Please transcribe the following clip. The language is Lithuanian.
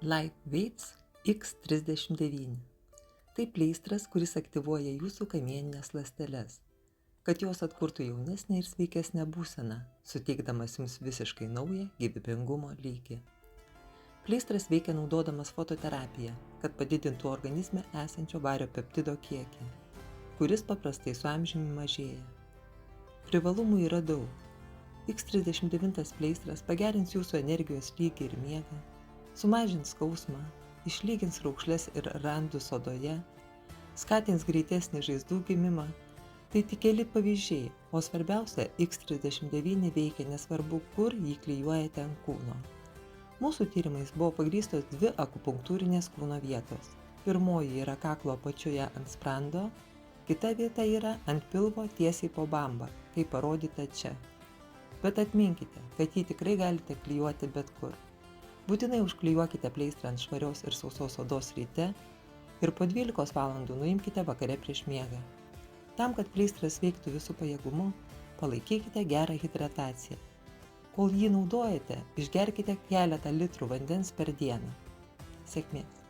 LifeWeights X39. Tai pleistras, kuris aktyvuoja jūsų kamieninės ląsteles, kad jos atkurtų jaunesnę ir sveikesnę būseną, suteikdamas jums visiškai naują gyvybingumo lygį. Pleistras veikia naudodamas fototerapiją, kad padidintų organizme esančio vario peptido kiekį, kuris paprastai su amžiumi mažėja. Privalumų yra daug. X39 pleistras pagerins jūsų energijos lygį ir miegą, sumažins skausmą, išlygins raukšles ir randus odoje, skatins greitesnį žaizdų gimimą. Tai tik keli pavyzdžiai, o svarbiausia, X39 veikia nesvarbu, kur jį klijuojate ant kūno. Mūsų tyrimais buvo pagrįstos 2 akupunktūrinės kūno vietos. Pirmoji yra kaklo apačioje ant sprando, kita vieta yra ant pilvo tiesiai po bamba, kaip parodyta čia. Bet atminkite, kad jį tikrai galite klijuoti bet kur. Būtinai užklijuokite pleistrą ant švarios ir sausos odos ryte ir po 12 valandų nuimkite vakare prieš miegą. Tam, kad pleistras veiktų visų pajėgumu, palaikykite gerą hidrataciją. Kol jį naudojate, išgerkite keletą litrų vandens per dieną. Sėkmės!